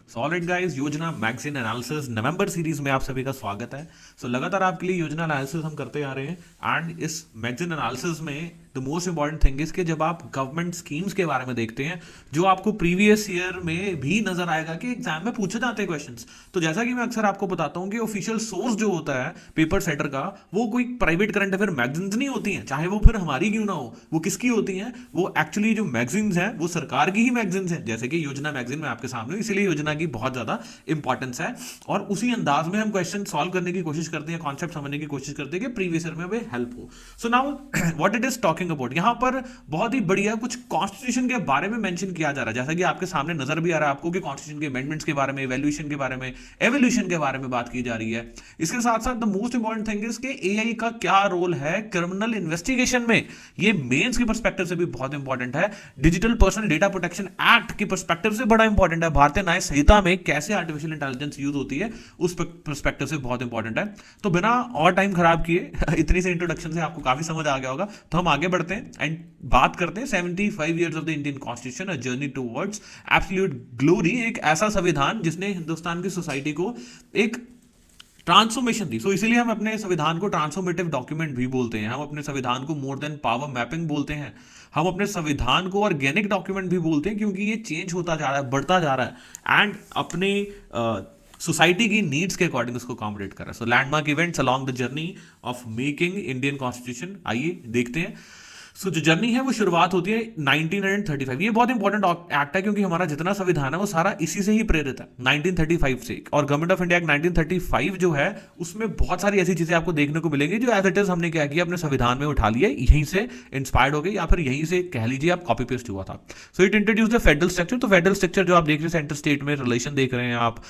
So alright guys, योजना magazine analysis नवंबर series में आप सभी का स्वागत है। लगातार आपके लिए योजना एनालिसिस हम करते आ रहे हैं एंड इस मैगजीन एनालिसिस में the most important thing is कि जब आप गवर्नमेंट स्कीम्स के बारे में देखते हैं जो आपको प्रीवियस ईयर में भी नजर आएगा कि एग्जाम में पूछे जाते हैं क्वेश्चंस। तो जैसा कि मैं अक्सर आपको बताता हूं कि ऑफिशियल सोर्स जो होता है पेपर सेटर का, वो कोई प्राइवेट करंट अफेयर मैगजीन्स नहीं होती हैं, चाहे वो फिर हमारी क्यों ना हो। वो किसकी होती हैं? वो एक्चुअली जो मैगजीन्स हैं वो सरकार की ही मैगजीन्स हैं, जैसे कि योजना मैगजीन में आपके सामने, इसीलिए योजना की बहुत ज्यादा इंपॉर्टेंस है। और उसी अंदाज में हम क्वेश्चन सॉल्व करने की कोशिश करते हैं, कॉन्सेप्ट समझने की कोशिश करते हैं कि प्रीवियस ईयर में हमें हेल्प हो। So now what it is talking about, यहां पर बहुत ही बढ़िया कुछ कॉन्स्टिट्यूशन के बारे में मेंशन किया जा रहा है, जैसा कि आपके सामने नजर भी आ रहा है आपको कि कॉन्स्टिट्यूशन के अमेंडमेंट्स के बारे में, इवैल्यूएशन के बारे में, एवोल्यूशन के बारे में बात की जा रही है। इसके साथ साथ the most important thing is कि एआई का क्या रोल है क्रिमिनल इन्वेस्टिगेशन में। ये मेंस की पर्सपेक्टिव से भी बहुत इंपॉर्टेंट है। Digital personal data protection act की पर्सपेक्टिव से बड़ा इंपॉर्टेंट है। भारतीय न्याय संहिता में कैसे आर्टिफिशियल इंटेलिजेंस यूज होती है उस पर्सपेक्टिव से बहुत इंपॉर्टेंट है। तो बिना और टाइम खराब किए इतनी से इंट्रोडक्शन से आपको काफी समझ आ गया होगा, तो हम आगे बढ़ते हैं एंड बात करते हैं 75 years of the Indian constitution, a journey towards absolute glory. एक ऐसा संविधान जिसने हिंदुस्तान की सोसाइटी को एक ट्रांसफॉर्मेशन दी। सो इसीलिए हम अपने संविधान को ट्रांसफॉर्मेटिव डॉक्यूमेंट भी बोलते हैं, हम अपने संविधान को मोर देन पावर मैपिंग बोलते हैं, हम अपने संविधान को ऑर्गेनिक डॉक्यूमेंट भी बोलते हैं, क्योंकि ये चेंज होता जा रहा है, बढ़ता जा रहा है एंड अपने सोसाइटी की नीड्स के अकॉर्डिंग उसको अकोमोडेट कर रहा है। So landmark events along the journey of making Indian constitution, आइए देखते हैं। सो जो जर्नी है वो शुरुआत होती है 1935। ये बहुत इंपॉर्टेंट एक्ट है क्योंकि हमारा जितना संविधान है वो सारा इसी से ही प्रेरित है, 1935 से। और गवर्नमेंट ऑफ इंडिया एक्ट 1935 जो है उसमें बहुत सारी ऐसी चीजें आपको देखने को मिलेंगी जो एज इट इज हमने क्या किया, अपने संविधान में उठा लिया, यहीं से इंस्पायर्ड हो गई या फिर यहीं से कह लीजिए आप कॉपी पेस्ट हुआ था। So it introduce the federal structure. तो फेडरल स्ट्रक्चर जो आप देख रहे हैं, सेंटर स्टेट में रिलेशन देख रहे हैं आप,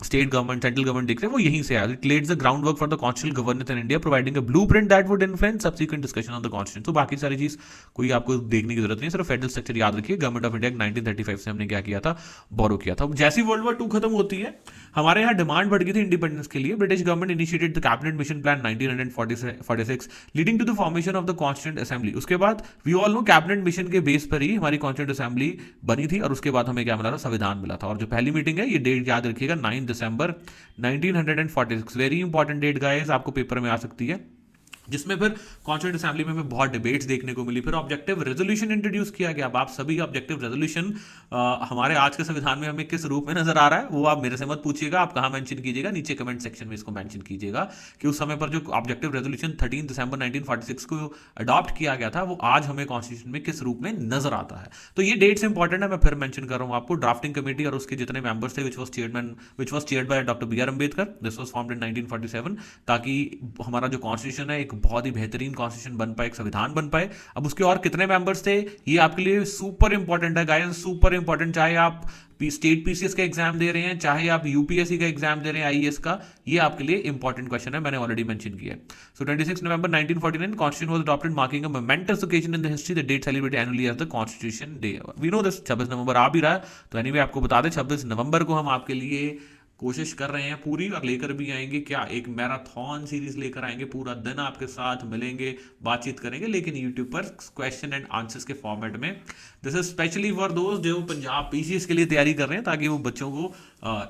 स्टेट गवर्नमेंट सेंट्रल गवर्नमेंट देख रहे हैं, वो यहीं से है। It leads the ground work for the constitutional governance in India, providing a blueprint that would influence subsequent discussion on the constitution. तो बाकी सारी चीज कोई आपको देखने की जरूरत नहीं, सिर्फ फेडरल स्ट्रक्चर याद रखिए। गवर्नमेंट ऑफ इंडिया 1935 से हमने क्या किया था, बोरो किया था। जैसी वर्ल्ड वॉर 2 खत्म होती है, हमारे यहाँ डिमांड बढ़ गई थी इंडिपेंडेंस के लिए। British government initiated the cabinet mission plan 1946 leading to the formation of the constituent assembly. उसके बाद we all know cabinet mission के बेस पर ही हमारी कॉन्स्टिट्यूंट असेंबली बनी थी और उसके बाद हमें क्या मिला था, संविधान मिला था। और जो पहली मीटिंग है, ये डेट याद रखिएगा, 9 दिसंबर 1946। वेरी इंपॉर्टेंट डेट गाइस, आपको पेपर में आ सकती है, जिसमें फिर कॉन्स्टिट्यूंट असेंबली में बहुत डिबेट्स देखने को मिली। फिर ऑब्जेक्टिव रेजोल्यूशन इंट्रोड्यूस किया गया। अब आप सभी ऑब्जेक्टिव रेजोल्यूशन हमारे आज के संविधान में हमें किस रूप में नजर आ रहा है वो आप मेरे से मत पूछिएगा, आप कहाँ मेंशन कीजिएगा, नीचे कमेंट सेक्शन में इसको मेंशन कीजिएगा कि उस समय पर जो ऑब्जेक्टिव रेजोल्यूशन 13 दिसंबर 1946 को अडॉप्ट किया गया था वो आज हमें कॉन्स्टिट्यूशन में किस रूप में नजर आता है। तो ये डेट्स इंपॉर्टेंट है, मैं फिर मेंशन कर रहा हूँ आपको। ड्राफ्टिंग कमेटी और उसके जितने मेंबर्स थे, which was chaired by doctor B R Ambedkar, this was formed in 1947, ताकि हमारा जो कॉन्स्टिट्यूशन है एक बहुत ही बेहतरीन कॉन्स्टिट्यूशन बन पाए, एक संविधान बन पाए। अब उसके और कितने मेंबर्स थे ये आपके लिए सुपर इंपॉर्टेंट है गाइस, सुपर इंपॉर्टेंट। चाहे आप स्टेट पीसीएस का एग्जाम दे रहे हैं, चाहे आप यूपीएससी का एग्जाम दे रहे हैं, आईएएस का, ये आपके लिए इंपॉर्टेंट क्वेश्चन है, मैंने ऑलरेडी मेंशन किया है। So 26 November 1949 constitution was adopted, marking a momentous occasion in the history. The date celebrated annually as the constitution day. We know this, 26 नवंबर आ भी रहा है, तो एनीवे आपको बता दें 26 नवंबर को हम आपके लिए कोशिश कर रहे हैं पूरी, और लेकर भी आएंगे क्या, एक मैराथन सीरीज लेकर आएंगे, पूरा दिन आपके साथ मिलेंगे, बातचीत करेंगे, लेकिन यूट्यूब पर क्वेश्चन एंड आंसर्स के फॉर्मेट में। दिस इज स्पेशली फॉर दोस्त जो पंजाब पीसीएस के लिए तैयारी कर रहे हैं, ताकि वो बच्चों को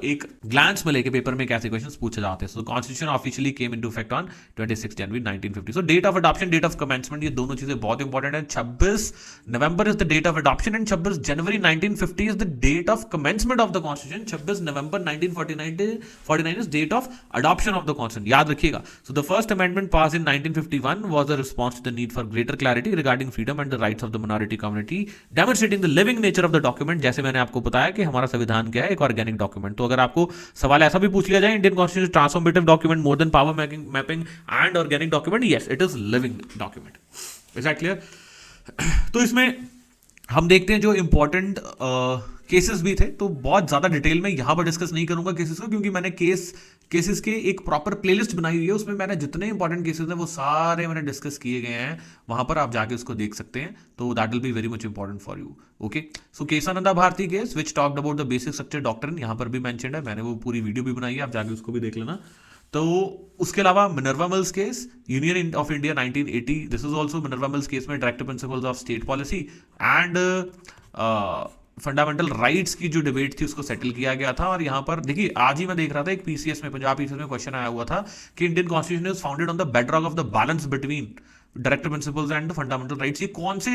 एक ग्लांस में लेके पेपर में कैसे क्वेश्चंस पूछे जाते हैं। So constitution officially came into effect on 26 January 1950। So date of adoption, date of commencement, ये दोनों चीजें बहुत इंपॉर्टेंट है। 26 November is the date of adoption and 26 January 1950 is the date of commencement of the constitution. 26 November 1949 is date of adoption of the constitution, याद रखिएगा। So the first amendment pass in 1951 was a response to the need for greater clarity regarding freedom and the rights of the minority community, demonstrating the living nature of the document. जैसे मैंने आपको बताया कि हमारा संविधान क्या है, एक ऑर्गेनिक डॉक्यूमेंट। तो अगर आपको सवाल ऐसा भी पूछ लिया जाए, Indian constitution transformative document more than power mapping and organic document, yes it is living document. Is that clear? तो इसमें हम देखते हैं जो इंपॉर्टेंट केसेस भी थे, तो बहुत ज्यादा डिटेल में यहां पर डिस्कस नहीं करूंगा केसेस को, क्योंकि मैंने केसेस के एक प्रॉपर प्लेलिस्ट बनाई हुई है, उसमें मैंने जितने इंपॉर्टेंट केसेस हैं वो सारे मैंने डिस्कस किए गए हैं, वहां पर आप जाके उसको देख सकते हैं। तो that will be very much important for you. Okay, so Kesavananda Bharati case which talked about the basic structure doctrine, यहां पर भी मेंशन्ड है, मैंने वो पूरी वीडियो भी बनाई है, आप जाके उसको भी देख लेना। तो उसके अलावा Minerva Mills case, Union of India 1980, this is also Minerva Mills case में directive principles of state policy and fundamental rights की जो डिबेट थी उसको सेटल किया गया था। और यहाँ पर देखिए आज ही मैं देख रहा था एक पीसीएस में, पंजाब पीसीएस में क्वेश्चन आया हुआ था कि Indian constitution is founded on the bedrock of the balance between director principles and fundamental rights. ये कौन से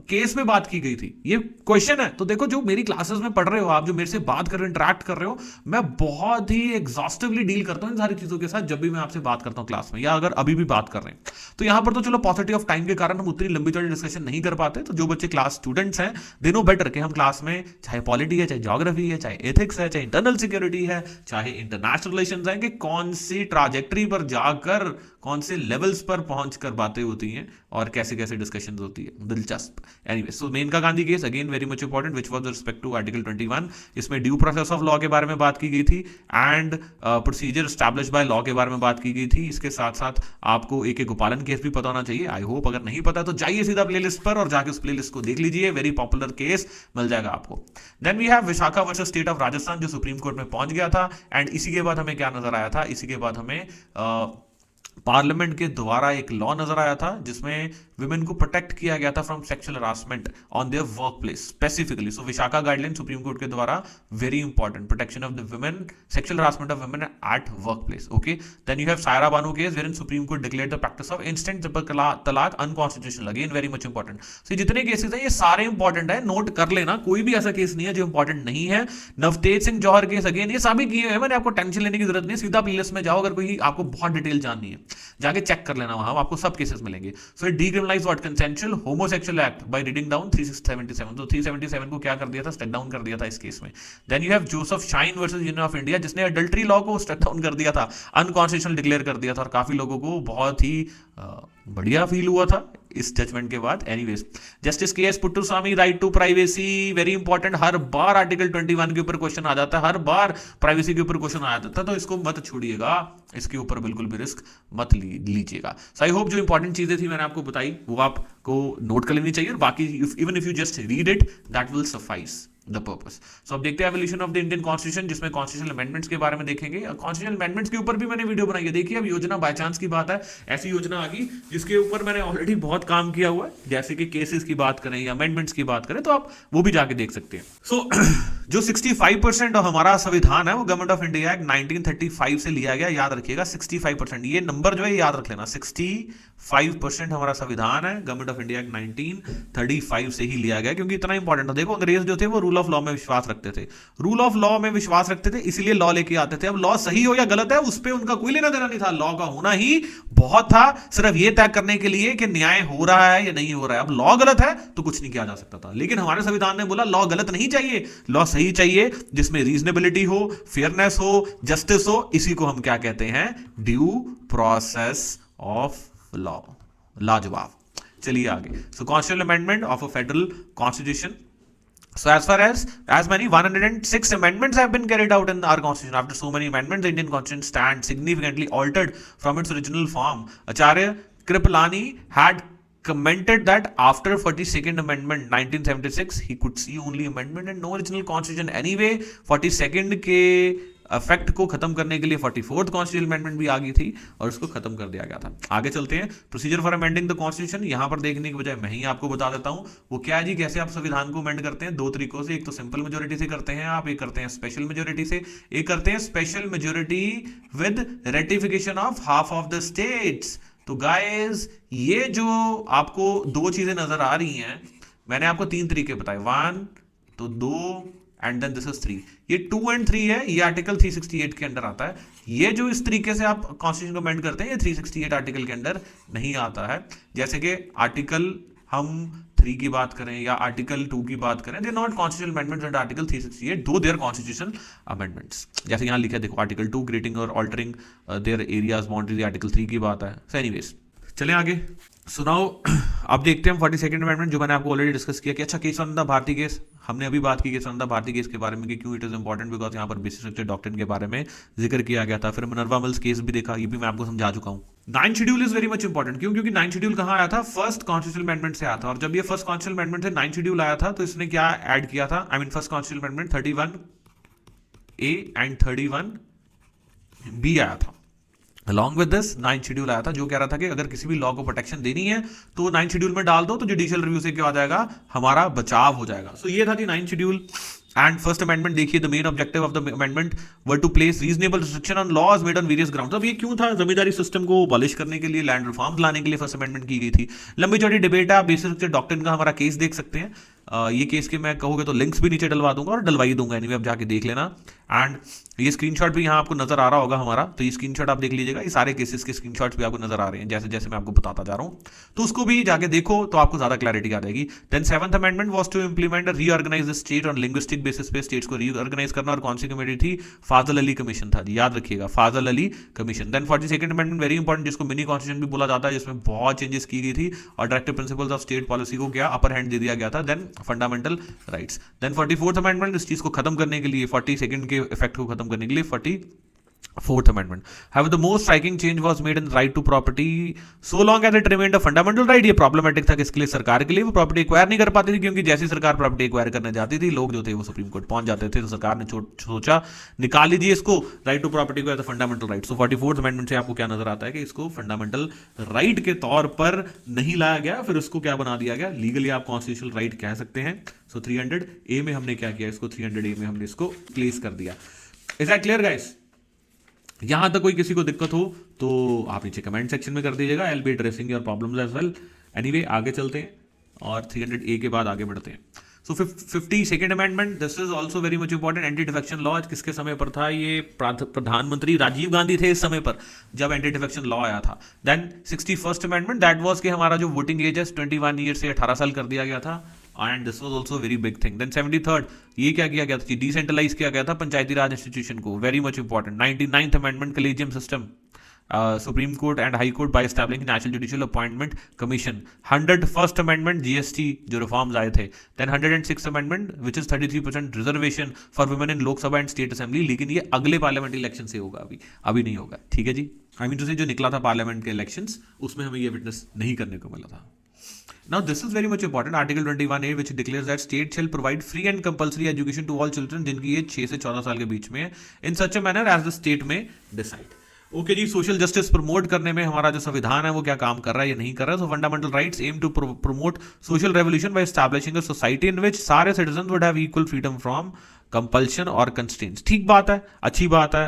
केस में बात की गई थी, ये क्वेश्चन है। तो देखो जो मेरी क्लासेस में पढ़ रहे हो आप, जो मेरे से बात कर रहे हो, इंटरेक्ट कर रहे हो, मैं बहुत ही एग्जॉस्टिवली डील करता हूँ इन सारी चीजों के साथ जब भी मैं आपसे बात करता हूँ क्लास में, या अगर अभी भी बात कर रहे हैं। तो यहाँ पर तो चलो पॉसिटी ऑफ टाइम के कारण हम उतनी लंबी चौड़ी डिस्कशन नहीं कर पाते। तो जो बच्चे क्लास स्टूडेंट्स हैं दे नो बेटर कि हम क्लास में चाहे पॉलिटी है, चाहे ज्योग्राफी है, चाहे एथिक्स है, चाहे इंटरनल सिक्योरिटी है, चाहे इंटरनेशनल रिलेशंस है, कि कौन सी ट्राजेक्टरी पर जाकर कौन से लेवल्स पर पहुंचकर बातें होती हैं और कैसे कैसे डिस्कशंस होती है, दिलचस्प। Anyway, so Maneka Gandhi case again very much important which was respect to article 21। इसमें ड्यू प्रोसेस ऑफ लॉ के बारे में बात की गई थी and procedure establish by law के बारे में बात की गई थी। इसके साथ साथ आपको एक गोपालन केस भी पता होना चाहिए, आई होप। अगर नहीं पता तो जाइए सीधा प्लेलिस्ट पर और जाके उस प्लेलिस्ट को देख लीजिए, वेरी पॉपुलर केस मिल जाएगा आपको। Then we have Vishakha versus state of Rajasthan जो सुप्रीम कोर्ट में पहुंच गया था। एंड इसी के बाद हमें क्या नजर आया था, इसी के बाद हमें पार्लियामेंट के द्वारा एक लॉ नजर आया था जिसमें विमेन को प्रोटेक्ट किया गया था from sexual harassment on their work place specifically. So Vishakha guideline Supreme Court के द्वारा very important, protection of the women, sexual harassment of women at work place. Okay, then you have Saira Bano case where in Supreme Court declared the practice of instant तलाक unconstitutional, again very much important. So जितने cases हैं ये सारे important है, note कर लेना, कोई भी ऐसा केस नहीं है जो इंपॉर्टेंट नहीं है। नवतेज सिंह जौहर केस अगेन ये सभी किए हैं मैंने, आपको टेंशन लेने की जरूरत नहीं, सीधा प्लेलिस्ट में जाओ, अगर कोई आपको बहुत डिटेल जाननी है जाके चेक कर लेना, वहां आपको सब केसेस मिलेंगे। So decriminalise what consensual homosexual act by reading down 377। तो 377 को क्या कर दिया था, स्टेप डाउन कर दिया था इस केस में। Then you have Joseph Shine versus union of India जिसने अडल्ट्री लॉ को स्टेप डाउन कर दिया था, अनकॉन्स्टिट्यूशनल डिक्लेयर कर दिया था, और काफी लोगों को बहुत ही बढ़िया फील हुआ था इस जजमेंट के बाद। Anyways, justice K S Puttaswamy right to privacy very important, हर बार आर्टिकल 21 के ऊपर क्वेश्चन आ जाता है, हर बार प्राइवेसी के ऊपर क्वेश्चन आ जाता है, तो इसको मत छोड़िएगा, इसके ऊपर बिल्कुल भी रिस्क मत लीजिएगा। सो आई होप जो इंपॉर्टेंट चीजें थी मैंने आपको बताई वो आपको नोट कर लेनी चाहिए, और बाकी even if you just read it that will suffice the purpose. So अब देखते हैं evolution of the Indian constitution, जिसमें कॉन्स्टिट्यूशनल अमेंडमेंट्स के बारे में देखेंगे। कॉन्स्टिट्यूशनल अमेंडमेंट्स के ऊपर भी मैंने वीडियो बनाई है, देखिए अब योजना बाय चांस की बात है, ऐसी योजना आ गई जिसके ऊपर मैंने ऑलरेडी बहुत काम किया हुआ है, जैसे कि केसेस की बात करें या अमेंडमेंट्स की बात करें, तो आप वो भी जाके देख सकते हैं। सो जो 65% हमारा संविधान है वो गवर्नमेंट ऑफ इंडिया एक्ट 1935 से लिया गया, याद रखिएगा 65%, ये नंबर जो है याद रख लेना, 65% हमारा संविधान है गवर्नमेंट ऑफ इंडिया एक्ट 1935 से ही लिया गया, क्योंकि इतना इंपॉर्टेंट था। देखो अंग्रेज जो थे वो रूल ऑफ लॉ में विश्वास रखते थे, रूल ऑफ लॉ में विश्वास रखते थे, इसलिए लॉ लेके आते थे। अब लॉ सही हो या गलत है उस पर उनका कोई लेना देना नहीं था, लॉ का होना ही बहुत था सिर्फ ये तय करने के लिए कि न्याय हो रहा है या नहीं हो रहा है। अब लॉ गलत है तो कुछ नहीं किया जा सकता था, लेकिन हमारे संविधान ने बोला लॉ गलत नहीं चाहिए, लॉ सही चाहिए, जिसमें रीजनेबिलिटी हो, फेयरनेस हो, जस्टिस हो, इसी को हम क्या कहते हैं, ड्यू प्रोसेस ऑफ लॉ। लाजवाब। चलिए आगे। So constitutional amendment of a federal constitution. So as far as many 106 amendments have been carried out in our constitution, after so many amendments the Indian constitution stands significantly altered from its original form. Acharya Kripalani had commented that after 42nd amendment 1976 he could see only amendment and no original constitution. Anyway 42nd के effect को खत्म करने के लिए 44th constitutional amendment भी आ गई थी और उसको खत्म कर दिया गया था। आगे चलते हैं, procedure for amending the constitution, यहां पर देखने की बजाय मैं ही आपको बता देता हूं वो क्या है जी, कैसे आप संविधान को अमेंड करते हैं। दो तरीकों से, एक तो सिंपल मेजोरिटी से करते हैं आप, एक करते हैं स्पेशल मेजोरिटी से, एक करते हैं special majority with ratification of half of the states. तो गाइस ये जो आपको दो चीजें नजर आ रही हैं, मैंने आपको तीन तरीके बताए, 1 तो 2 एंड देन दिस इज 3, ये 2 and 3 है, ये आर्टिकल 368 के अंडर आता है। ये जो इस तरीके से आप कॉन्स्टिट्यूशन को अमेंड करते हैं ये 368 आर्टिकल के अंडर नहीं आता है। जैसे कि आर्टिकल हम 3 की बात करें या आर्टिकल 2 की बात करें, they not constitutional amendments under article 368 दो देयर कॉन्स्टिट्यूशनल अमेंडमेंट्स। जैसे यहाँ लिखा है देखो, आर्टिकल 2 क्रिएटिंग और altering there areas boundaries, article 3 की बात है। सो एनीवेज चलें आगे, सुनाओ। अब देखते हैं 42nd अमेंडमेंट जो मैंने आपको ऑलरेडी डिस्कस किया कि अच्छा केशवानंदा भारती केस, हमने अभी बात की केशवानंदा भारती केस के बारे में कि क्यों इट इज इंपॉर्टेंट, बिकॉज यहाँ पर बेसिक स्ट्रक्चर डॉक्ट्रिन के बारे में जिक्र किया गया था। फिर मिनर्वा मिल्स केस भी देखा, ये भी मैं आपको समझा चुका हूँ। 9th schedule is very much important, क्यों, क्योंकि 9th शेड्यूल कहाँ आया था, फर्स्ट कॉन्स्टिट्यूशनल अमेंडमेंट से आया था। और जब ये फर्स्ट कॉन्स्टिट्यूशनल अमेंडमेंट से 9th शेड्यूल आया था तो इसने क्या ऐड किया था, I mean first constitutional amendment 31A and 31B आया था। अलॉन्ग विद दिस 9 शेड्यूल आया था जो कह रहा था कि अगर किसी भी लॉ को प्रोटेक्शन देनी है तो 9 शेड्यूल में डाल दो, तो जुडिशियल रिव्यू से क्या हो जाएगा, हमारा बचाव हो जाएगा। सो ये था जी 9 शेड्यूल। एंड फर्स्ट अमेंडमेंट देखिए, the main objective of the amendment were to place reasonable restriction on laws made on various grounds. अब ये क्यों था, जमींदारी सिस्टम को अबॉलिश करने के लिए, लैंड रिफॉर्म्स लाने के लिए फर्स्ट अमेंडमेंट की गई थी। लंबी चौड़ी डिबेट है, आप बेसिक से डॉक्ट्रिन का हमारा केस देख सकते हैं। ये केस के मैं कहोगे तो लिंक्स भी नीचे डलवा दूंगा और डलवाई दूंगा, एनीवे आप जाके देख लेना। एंड ये स्क्रीनशॉट भी यहाँ आपको नजर आ रहा होगा हमारा, तो ये स्क्रीनशॉट आप देख लीजिएगा, ये सारे केसेस के स्क्रीनशॉट्स भी आपको नजर आ रहे हैं जैसे जैसे मैं आपको बताता जा रहा हूँ, तो उसको भी जाके देखो तो आपको ज्यादा क्लैरिटी आ जाएगी। Then 7th amendment was to implement reorganise the state on linguistic basis पे स्टेट्स को रीऑर्गेनाइज करना, और कौन सी कमेटी थी, फाजल अली कमीशन था जी, याद रखिएगा, Fazal Ali commission. Then 42nd amendment very important, जिसको मिनी कॉन्स्टिट्यूशन भी बोला जाता है, जिसमें बहुत चेंजेस की गई थी और directive principles of state policy को क्या अपर हैंड दे दिया गया था। Then fundamental rights. Then 44th amendment इस चीज को खत्म करने के लिए, 42nd के इफेक्ट को खत्म करने के लिए 44th amendment. However, the most striking change was made in the right to property so long as it remained a fundamental right. ये problematic था किसके लिए, सरकार के लिए। वो प्रॉपर्टी एक्वायर नहीं कर पाती थी, क्योंकि जैसी सरकार प्रॉपर्टी एक्वायर करने जाती थी, लोग जो थे वो सुप्रीम कोर्ट पहुंच जाते थे, तो सरकार ने सोचा निकाल लीजिए इसको, राइट टू प्रॉपर्टी को as a fundamental right. So 44th amendment से आपको क्या नजर आता है कि इसको फंडामेंटल राइट के तौर पर नहीं लाया गया, फिर उसको क्या बना दिया गया, लीगली आप कॉन्स्टिट्यूशनल राइट कह सकते हैं। सो 300A में हमने क्या किया, इसको 300A में हमने इसको प्लेस कर दिया। Is that clear guys? यहां तक कोई किसी को दिक्कत हो तो आप नीचे कमेंट सेक्शन में कर दीजिएगा, I will be addressing your problems as well. Anyway आगे चलते हैं और 300A के बाद आगे बढ़ते हैं। सो 52nd amendment, this is also very much important. Anti defection law किसके समय पर था, ये प्रधानमंत्री राजीव गांधी थे इस समय पर जब एंटी डिफेक्शन लॉ आया था। Then 61st amendment, that was कि हमारा जो वोटिंग एज है 21 ईयर से 18 साल कर दिया गया था, and this was also very big thing. Then 73rd, ये क्या किया गया था, डिसेंट्रलाइज किया गया था पंचायती राज इंस्टीट्यूशन को, very much important. 99th amendment, collegium system, supreme court and high court by establishing national judicial appointment commission. 101st amendment, GST जो रिफॉर्म्स आए थे। Then 106th amendment which is 33% reservation for women in Lok Sabha and state assembly, लेकिन ये अगले parliament election से होगा, अभी नहीं होगा, ठीक है जी। आई मीन टू से जो निकला था पार्लियामेंट के इलेक्शंस, उसमें हमें ये विटनेस नहीं करने को मिला था। Now this is very much important. Article 21A which declares that state shall provide free and compulsory education to all children जिनकी एज 6 से 14 साल के बीच में है, in such a manner as the state may decide. Okay ji, social justice promote करने में हमारा जो संविधान है वो क्या काम कर रहा है या नहीं कर रहा है। So fundamental rights aim to promote social revolution by establishing a society in which सारे citizen would have equal freedom from compulsion और कंस्ट्रेंट्स। ठीक बात है, अच्छी बात है।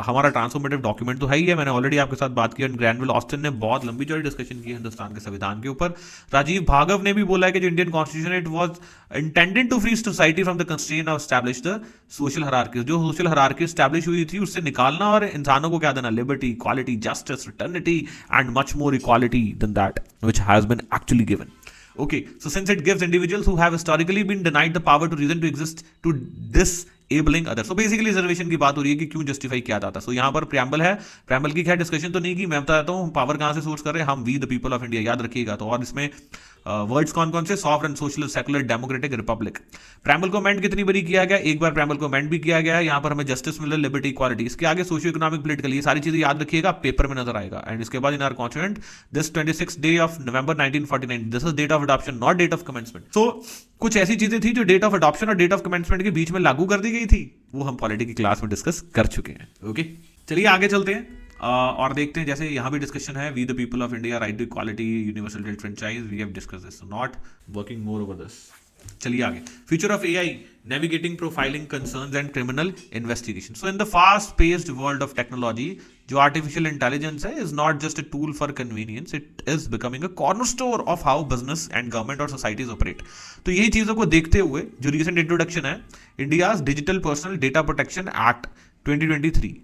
हमारा ट्रांसफॉर्मेटिव डॉक्यूमेंट तो है ही है, मैंने ऑलरेडी आपके साथ बात की, ग्रैनविल ऑस्टिन ने बहुत लंबी चौड़ी डिस्कशन की हिंदुस्तान के संविधान के ऊपर। राजीव भार्गव ने भी बोला है कि जो Indian constitution it was intended to free society from the constraint of establish the social hierarchy. जो सोशल हायरार्की एस्टैब्लिश हुई थी उससे निकालना और इंसानों को क्या देना, liberty, equality, justice, fraternity and much more equality than that which has been actually given. Okay, so since it gives individuals who have historically been denied the power to reason to exist to disabling others. So basically reservation की बात हो रही है कि क्यों justify किया जाता है। So यहाँ पर प्रियम्बल है, प्रियम्बल की खैर डिस्कशन तो नहीं की, मैं बताता हूँ पावर कहाँ से सोर्स कर रहे हैं हम, we the people of India, याद रखिएगा। तो और इसमें वर्ड्स कौन कौन से, sovereign, socialist, secular, democratic, republic. Preamble को अमेंड कितनी बारी किया गया, एक बार प्रियम्बल को अमेंड भी किया गया है। यहाँ पर हमें जस्टिस मिल रहा है, लिबर्टी, इक्वालिटी, इसके आगे सोशियो इकोनॉमिक, पॉलिटिकल, ये सारी चीजें याद रखिएगा, पेपर में नजर आएगा। एंड इसके बाद in our constituent this 26th day of November 1949, this is date of adoption not date of commencement. So कुछ ऐसी चीजें थी जो डेट ऑफ अडॉप्शन और डेट ऑफ कमेंसमेंट के बीच में लागू कर दी गई थी, वो हम पॉलिटी की क्लास में डिस्कस कर चुके हैं। ओके, चलिए आगे चलते हैं और देखते हैं। जैसे यहाँ भी डिस्कशन है, we the people of India, right to equality, universal rate franchise, we have discuss this, not working more over this. चलिए आगे, future of AI, navigating profiling concerns and criminal investigation. So in the fast paced world of technology, जो artificial intelligence है is not just a tool for convenience, it is becoming a cornerstone of how business and government और societies operate. तो यही चीजों को देखते हुए जो रिसेंट इंट्रोडक्शन है, India's digital personal data protection act 2023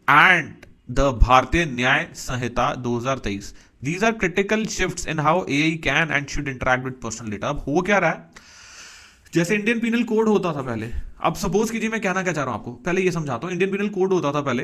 and the भारतीय न्याय संहिता 2023, these are critical shifts in how AI can and should interact with personal data। अब हो क्या रहा है, जैसे इंडियन पीनल कोड होता था पहले, अब सपोज कीजिए, मैं कहना क्या चाह रहा हूं आपको, पहले ये समझाता हूं। इंडियन पीनल कोड होता था पहले,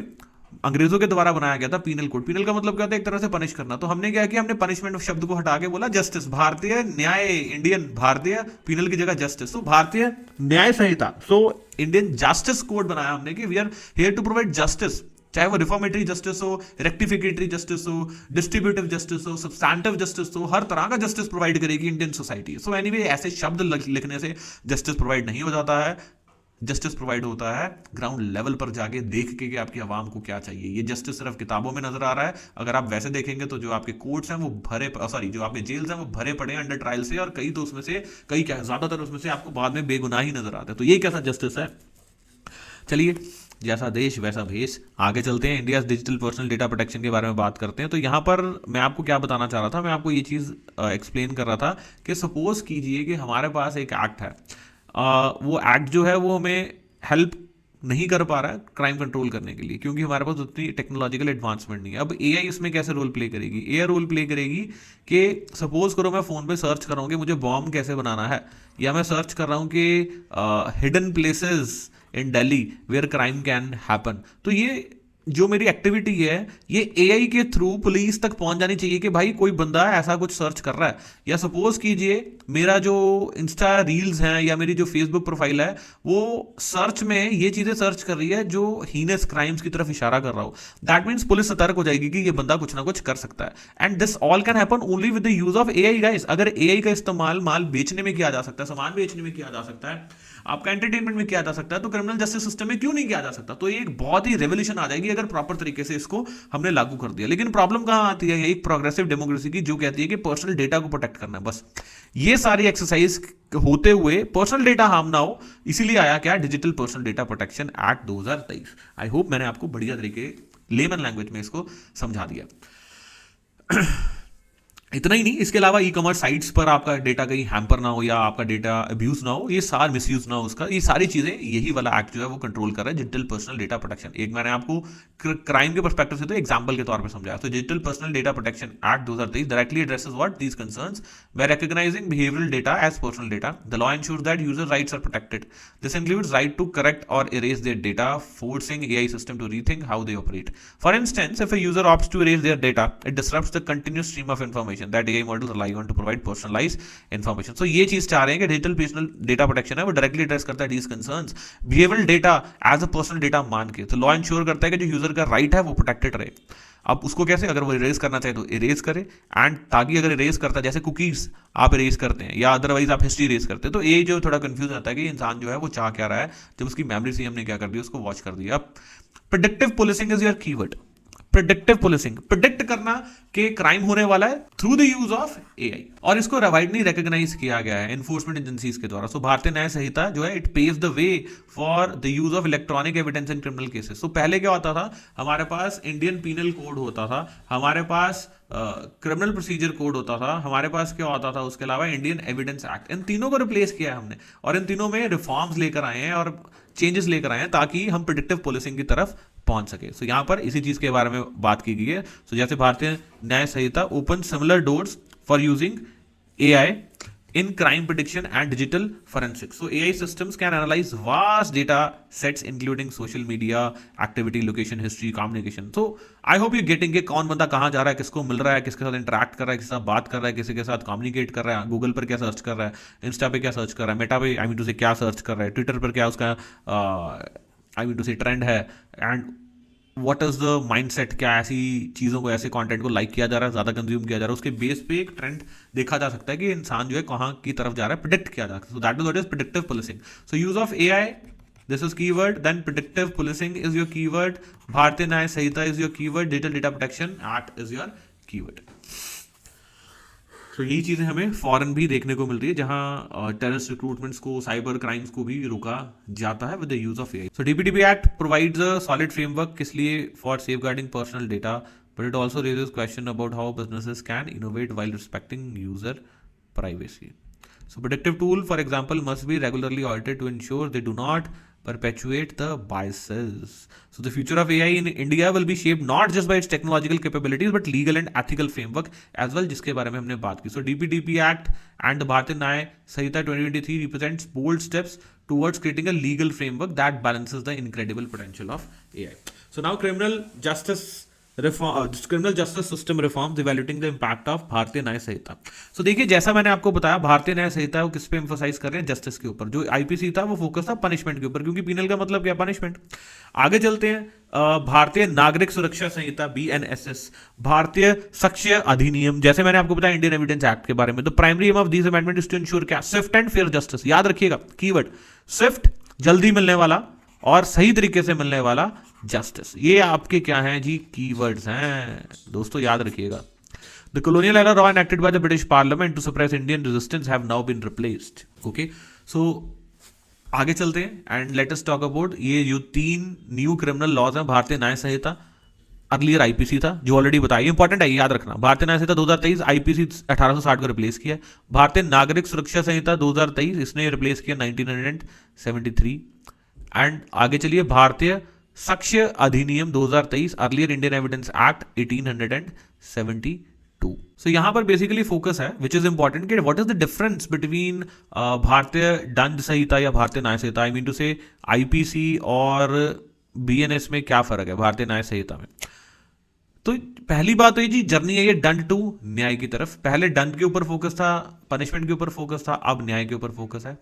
अंग्रेजों के द्वारा बनाया गया था पीनल कोड। पीनल का मतलब क्या होता है, एक तरह से पनिश करना। तो हमने क्या किया, हमने पनिशमेंट शब्द को हटा के बोला जस्टिस, भारतीय न्याय, इंडियन भारतीय पीनल की जगह जस्टिस, तो Bharatiya Nyaya Sanhita, so Indian justice code बनाया हमने कि we are here to provide justice, चाहे वो रिफॉर्मेटरी जस्टिस हो, रेक्टिफिकेटरी जस्टिस हो, डिस्ट्रीब्यूटिव जस्टिस हो, सब्सटैंटिव जस्टिस हो, हर तरह का जस्टिस प्रोवाइड करेगी इंडियन सोसाइटी। सो एनीवे ऐसे शब्द लिखने से जस्टिस प्रोवाइड नहीं हो जाता है। जस्टिस प्रोवाइड होता है ग्राउंड लेवल पर जाके देख के कि आपकी आवाम को क्या चाहिए। ये जस्टिस सिर्फ किताबों में नजर आ रहा है, अगर आप वैसे देखेंगे तो जो आपके कोर्ट्स हैं वो भरे, सॉरी जो आपके जेल्स हैं वो भरे पड़े हैं अंडर ट्रायल से, और कई तो उसमें से, कई क्या ज्यादातर उसमें से आपको बाद में बेगुनाही नजर आते हैं। तो ये कैसा जस्टिस है? चलिए, जैसा देश वैसा भेष, आगे चलते हैं। India digital personal data protection के बारे में बात करते हैं। तो यहाँ पर मैं आपको क्या बताना चाह रहा था, मैं आपको ये चीज़ एक्सप्लेन कर रहा था कि सपोज कीजिए कि हमारे पास एक एक्ट है, वो एक्ट जो है वो हमें हेल्प नहीं कर पा रहा है क्राइम कंट्रोल करने के लिए, क्योंकि हमारे पास उतनी टेक्नोलॉजिकल एडवांसमेंट नहीं है। अब एआई इसमें कैसे रोल प्ले करेगी? एआई रोल प्ले करेगी कि सपोज करो मैं फ़ोन पे सर्च कर रहा हूँ कि मुझे बॉम्ब कैसे बनाना है, या मैं सर्च कर रहा हूँ कि hidden places in Delhi where crime can happen. तो ये जो मेरी एक्टिविटी है ये एआई के थ्रू पुलिस तक पहुंच जानी चाहिए कि भाई कोई बंदा ऐसा कुछ सर्च कर रहा है। या सपोज कीजिए मेरा जो इंस्टा रील्स हैं या मेरी जो फेसबुक प्रोफाइल है वो सर्च में ये चीजें सर्च कर रही है जो हीनस क्राइम्स की तरफ इशारा कर रहा हो, दैट मीन्स पुलिस सतर्क हो जाएगी कि ये बंदा कुछ ना कुछ कर सकता है। And this all can happen only with the use of AI guys. अगर एआई का इस्तेमाल माल बेचने में किया जा सकता है, सामान बेचने में किया जा सकता है, आपका एंटरटेनमेंट में किया जा सकता है, तो क्रिमिनल जस्टिस सिस्टम में क्यों नहीं किया जा सकता? तो ये एक बहुत ही रेवोल्यूशन आ जाएगी अगर प्रॉपर तरीके से इसको हमने लागू कर दिया। लेकिन प्रॉब्लम कहां आती है? एक प्रोग्रेसिव डेमोक्रेसी की, जो कहती है कि पर्सनल डेटा को प्रोटेक्ट करना है। बस ये सारी एक्सरसाइज होते हुए पर्सनल डेटा हार्म ना हो, इसीलिए आया क्या? Digital personal data protection act 2023। I hope मैंने आपको बढ़िया तरीके लेमन लैंग्वेज में इसको समझा दिया। इतना ही नहीं, इसके अलावा ई कॉमर्स साइट्स पर आपका डेटा कहीं हैम्पर ना हो या आपका डेटा अब्यूज ना हो, ये सारा मिसयूज ना हो उसका, ये सारी चीजें यही वाला एक्ट जो है वो कंट्रोल कर रहा है, डिजिटल पर्सनल डेटा प्रोटेक्शन। एक मैंने आपको क्राइम के पर्सपेक्टिव से तो एग्जांपल के तौर पे समझाया। तो digital personal data protection act 2023 directly addresses what these concerns by recognising behavioural data as personal data. The law ensures that user rights are protected. This includes right to correct और erase their data, forcing AI system to rethink how they operate. For instance, if a user opts to erase their data, it disrupts the continuous stream of information that AI models rely on to provide personalized information. So ये चीज चाह रहे हैं कि digital personal data protection है वो directly address करता है these concerns, behavioural data as a personal data मान के। तो लॉ इंश्योर करता है कि जो यूजर का राइट है वो प्रोटेक्टेड रहे। अब उसको कैसे? अगर वो इरेज करना चाहे तो इरेज करे, एंड ताकि अगर इरेज करता है, जैसे कुकीज आप इरेज करते हैं या अदरवाइज आप हिस्ट्री इरेज करते हैं, तो ये जो थोड़ा कंफ्यूज आता है कि इंसान जो है वो चाह क्या रहा है जब उसकी मेमोरी से हमने क्या कर दिया, उसको वॉच कर दिया। अब predictive policing is your keyword. Predictive policing, predict करना कि क्राइम होने वाला है through the use of AI, और इसको वाइडली रिकॉग्नाइज किया गया है एनफोर्समेंट एजेंसीज के द्वारा। सो भारतीय न्याय संहिता जो है it paves the way for the use of electronic evidence in criminal cases. So पहले क्या होता था? हमारे पास इंडियन पीनल कोड होता था, हमारे पास क्रिमिनल प्रोसीजर कोड होता था, हमारे पास क्या होता था उसके अलावा इंडियन एविडेंस एक्ट। इन तीनों को रिप्लेस किया है हमने, और इन तीनों में रिफॉर्म्स लेकर आए हैं और चेंजेस लेकर आए हैं ताकि हम प्रेडिक्टिव पुलिसिंग की तरफ पहुंच सके। सो यहां पर इसी चीज के बारे में बात की गई है। सो जैसे Bharatiya Nyaya Sanhita open similar doors for using AI in crime prediction and digital forensics. So AI systems can analyze vast data sets including social media, activity, location, history, communication. So I hope you're getting कि कौन बंदा कहाँ जा रहा है, किसको मिल रहा है, किसके साथ इंटरेक्ट कर रहा है, किसके साथ बात कर रहा है, किसी के साथ कम्युनिकेट कर रहा है, गूगल पर क्या सर्च कर रहा है, इंस्टा पे क्या सर्च कर रहा है, मेटा पे आई मीन टू से क्या सर्च कर रहा है, ट्विटर पर क्या उसका आई मीन टू से ट्रेंड है, and what is the mindset, क्या ऐसी चीज़ों को, ऐसे कंटेंट को लाइक किया जा रहा है, ज़्यादा कंज्यूम किया जा रहा है, उसके बेस पे एक ट्रेंड देखा जा सकता है कि इंसान जो है कहाँ की तरफ जा रहा है, प्रिडिक्ट किया जा सकता है। So that is what is predictive policing. So use of AI, this is keyword, then predictive policing is your keyword, Bharatiya Nyaya Sanhita is your keyword, digital data protection act is your keyword. तो यही चीज़ें हमें foreign भी देखने को मिल रही है, जहां टेररिस्ट रिक्रूटमेंट्स को, साइबर क्राइम्स को भी रोका जाता है with the use of AI. So DPDP act provides a solid framework, किस लिए? For safeguarding personal data, but it also raises question about how businesses can innovate while respecting user privacy. So predictive tool, for example, must be regularly audited to ensure they do not perpetuate the biases. So the future of AI in India will be shaped not just by its technological capabilities but legal and ethical framework as well, जिसके बारे में हमने बात की. So DPDP Act and the Bharatiya Nyaya Sanhita 2023 represents bold steps towards creating a legal framework that balances the incredible potential of AI. So now criminal justice system reforms evaluating the impact of भारतीय न्याय संहिता. सो देखिए, जैसा मैंने आपको बताया, भारतीय न्याय संहिता वो किस पे एम्फोसाइज कर रहे हैं? जस्टिस के ऊपर. जो आईपीसी था वो फोकस था पनिशमेंट के ऊपर, क्योंकि पीनल का मतलब क्या? पनिशमेंट. आगे चलते हैं, भारतीय नागरिक सुरक्षा संहिता BNSS, भारतीय साक्ष्य अधिनियम, जैसे मैंने आपको बताया इंडियन एविडेंस एक्ट के बारे में. तो primary aim of this amendment is to ensure क्या? Swift and fair justice. याद रखिएगा कीवर्ड स्विफ्ट जल्दी मिलने वाला और सही तरीके से मिलने वाला जस्टिस। ये आपके क्या हैं जी, कीवर्ड्स हैं दोस्तों, याद रखिएगा। The colonial era law enacted by the British Parliament to suppress Indian resistance have now been replaced. Okay, so आगे चलते हैं and let us talk about ये जो 3 न्यू क्रिमिनल लॉज हैं। भारतीय न्याय संहिता, अर्लियर आईपीसी था जो ऑलरेडी बताया, इंपॉर्टेंट है याद रखना। भारतीय न्याय संहिता 2023 आईपीसी 1860 को रिप्लेस किया। भारतीय नागरिक सुरक्षा संहिता 2023 इसने रिप्लेस किया 1973। एंड आगे चलिए, भारतीय साक्ष्य अधिनियम 2023, अर्लियर इंडियन एविडेंस एक्ट 1872। सो यहां पर बेसिकली फोकस है विच इज इंपॉर्टेंट कि what is the difference between भारतीय दंड संहिता या भारतीय न्याय संहिता, आई मीन टू से आईपीसी और बीएनएस में क्या फर्क है भारतीय न्याय संहिता में। तो पहली बात तो ये जी जर्नी है ये दंड टू न्याय की तरफ। पहले दंड के ऊपर फोकस था, पनिशमेंट के ऊपर फोकस था, अब न्याय के ऊपर फोकस है।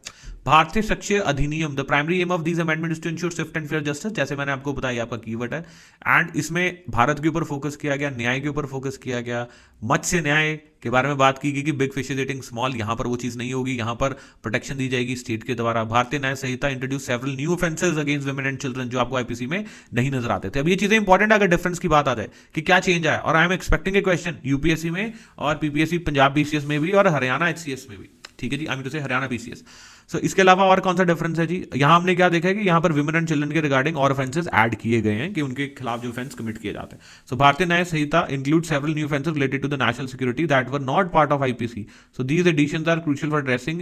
Bharatiya Sakshya Adhiniyam, the primary aim of these amendment is to ensure swift and fair justice, जैसे मैंने आपको बताया आपका कीवर्ड है। एंड इसमें भारत के ऊपर फोकस किया गया, न्याय के ऊपर फोकस किया गया। मत्स्य न्याय के बारे में बात की गई कि big fish is eating small, यहां पर वो चीज नहीं होगी, यहां पर प्रोटेक्शन दी जाएगी स्टेट के द्वारा। Bharatiya Nyaya Sanhita introduce several new offences against women and children, जो आपको आईपीसी में नहीं नजर आते थे। अब ये चीजें इंपॉर्टेंट, अगर डिफरेंस की बात आ जाए कि क्या चेंज आया, और I am expecting a question UPSC में और पीपीएससी पंजाब बीसीएस में भी और हरियाणा एचसीएस में भी, ठीक है जी, आई मीन टू से हरियाणा बीसीएस। सो इसके अलावा और कौन सा डिफरेंस है जी, यहां हमने क्या देखा है कि यहां पर विमेन एंड चिल्ड्रन के रिगार्डिंग और ऑफेंसेस ऐड किए गए हैं कि उनके खिलाफ जो ऑफेंस कमिट किए जाते हैं। So Bharatiya Nyaya Sanhita include several new offences related to the national security that were not part of IPC. So these additions are crucial for addressing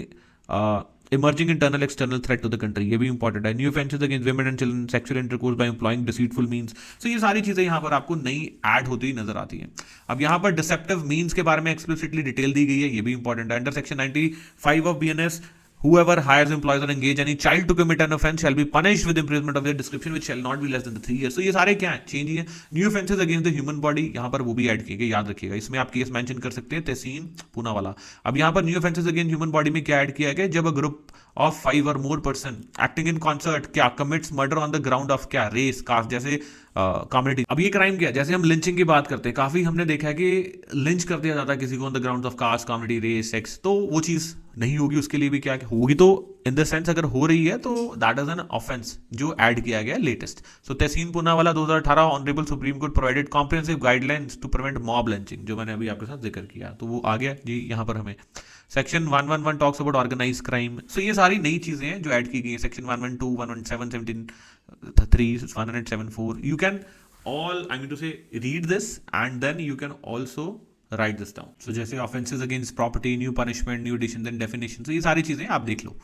emerging internal external threat to the country, ये भी important है। New offences against women and children, sexual intercourse by employing deceitful means. So ये सारी चीजें यहां पर आपको नई ऐड होती नजर आती हैं। अब यहां पर डिसेप्टिव मींस के बारे में एक्सप्लिसिटली डिटेल दी गई है, ये भी इंपॉर्टेंट है। Under section 95 of BNS, whoever hires, employs or engage any child to commit an offense shall be punished with imprisonment of their description which shall not be less than 3 years। so ये सारे क्या है, change ही है। New offences against the human body, यहां पर वो भी add किए गए, याद रखिएगा। इसमें आप केस मेंशन कर सकते हैं तहसीन पूनावाला। अब यहां पर new offences against human body में क्या ऐड किया गया, जब अ ग्रुप ऑफ 5 और more person acting in concert क्या commits murder on the ground of क्या रेस, कास्ट, जैसे कम्युनिटी। अब ये क्राइम क्या है, जैसे हम लिंचिंग की बात करते हैं, काफी हमने देखा है कि लिंच कर दिया जाता है किसी को on the ground of caste, community, race, sex, तो वो चीज नहीं होगी। उसके लिए भी क्या होगी, तो इन द सेंस अगर हो रही है तो दैट इज एन ऑफेंस जो ऐड किया गया latest. So Tehseen Poonawalla 2018 honourable supreme court provided comprehensive guidelines to prevent mob lynching, जो मैंने अभी आपके साथ जिक्र किया, तो वो आ गया जी यहाँ पर हमें। Section 111 talks about organise crime. So ये सारी नई चीजें हैं जो ऐड की गई है। Section 112, 117, 173, 174, you can all I mean to say read this and then you can also write this down। so जैसे offenses against property, new punishment, new additions and definitions, so ये सारी चीजें आप देख लो।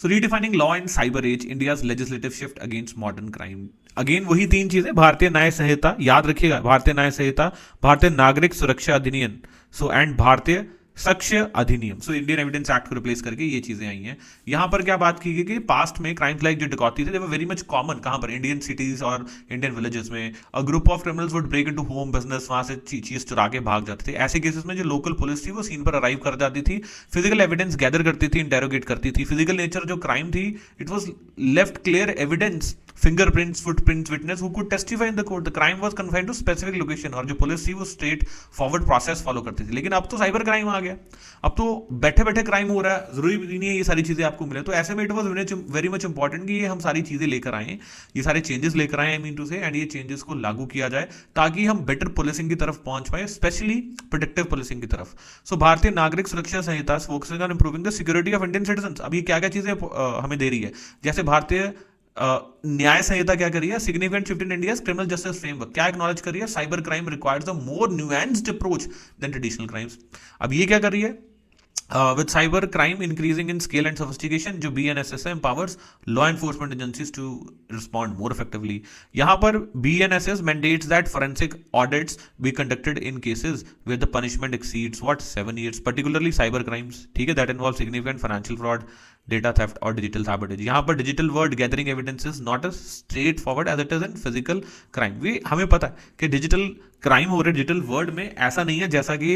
so redefining law in cyber age, India's legislative shift against modern crime। Again वही 3 चीजें, भारतीय न्याय संहिता, याद रखिएगा, भारतीय न्याय संहिता, भारतीय नागरिक सुरक्षा अधिनियम, सो एंड भारतीय साक्ष्य अधिनियम। सो इंडियन एविडेंस एक्ट को रिप्लेस करके ये चीजें आई हैं। यहां पर क्या बात की गई कि पास्ट में क्राइम्स लाइक जो डकैती थे, they were very much common, कहां पर, इंडियन सिटीज और इंडियन विलेजेस में। A group of criminals would break into home business, वहां से चीज चुरा के भाग जाते थे। ऐसे केसेस में जो लोकल पुलिस थी वो सीन पर अराइव कर जाती थी, फिजिकल एविडेंस गैदर करती थी, इंटेरोगेट करती थी। फिजिकल नेचर जो क्राइम थी, it was left clear evidence, fingerprints, footprints, witness who could testify in the court। The crime was confined to specific location, और जो पुलिस थी वो स्ट्रेट फॉरवर्ड प्रोसेस फॉलो करती थी। लेकिन अब तो साइबर क्राइम आ गया, अब तो बैठे बैठे क्राइम हो रहा है, जरूरी भी नहीं है ये सारी चीजें आपको मिले। तो ऐसे में it was very much important कि ये हम सारी चीजें लेकर आए, ये सारे चेंजेस लेकर आए, आई मीन टू से, एंड ये चेंजेस को लागू किया जाए ताकि हम बेटर पुलिसिंग की तरफ पहुंच पाए, स्पेशली प्रोटेक्टिव पुलिसिंग की तरफ। सो Bharatiya Nagarik Suraksha Sanhita focusing on improving the security of Indian citizen. अब ये क्या क्या चीजें हमें दे रही है, जैसे भारतीय न्याय संहिता क्या करी है, significant shift in India's criminal justice framework, क्या एक्नॉलेज करी है, cyber crime requires a more nuanced approach than traditional crimes. अब ये क्या कर रही है, with cyber crime increasing in scale and sophistication, जो BNSS empowers law enforcement agencies to respond more effectively। यहाँ पर BNSS mandates that forensic audits be conducted in cases where the punishment exceeds 7 years, particularly cyber crimes, ठीक है, that involve significant financial fraud, data theft और digital sabotage. यहाँ पर digital world gathering evidence is not a straightforward as it is in physical crime. वे हमें पता है कि डिजिटल क्राइम हो रहे डिजिटल वर्ड में ऐसा नहीं है जैसा कि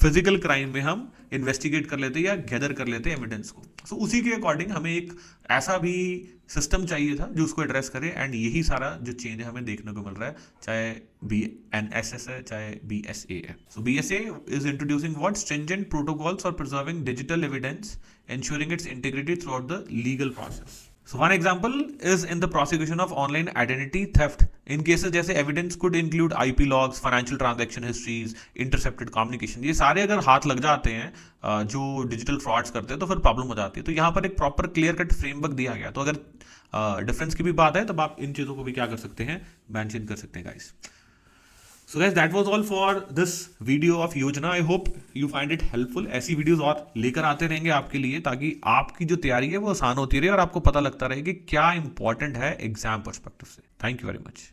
फिजिकल क्राइम में हम इन्वेस्टिगेट कर लेते या गैदर कर लेते एविडेंस को। सो उसी के अकॉर्डिंग हमें एक ऐसा भी सिस्टम चाहिए था जो उसको एड्रेस करे, एंड यही सारा जो चेंज हमें देखने को मिल रहा है, चाहे BNSS है चाहे BSA है। सो BSA is introducing what stringent protocols for preserving digital evidence, ensuring its integrity throughout the legal process। So one example is in the prosecution of online identity theft in cases जैसे evidence could include IP logs, financial transaction histories, intercepted communication. ये सारे अगर हाथ लग जाते हैं जो digital frauds करते हैं तो फिर प्रॉब्लम हो जाती है। तो यहाँ पर एक प्रॉपर क्लियर कट फ्रेमवर्क दिया गया। तो अगर डिफरेंस की भी बात है तब आप इन चीज़ों को भी क्या कर सकते हैं, मेंशन कर सकते हैं guys. So guys, that was all for this video of योजना। I hope you find it helpful। ऐसी वीडियोस और लेकर आते रहेंगे आपके लिए, ताकि आपकी जो तैयारी है वो आसान होती रहे और आपको पता लगता रहे कि क्या इंपॉर्टेंट है एग्जाम पर्सपेक्टिव से। Thank you very much.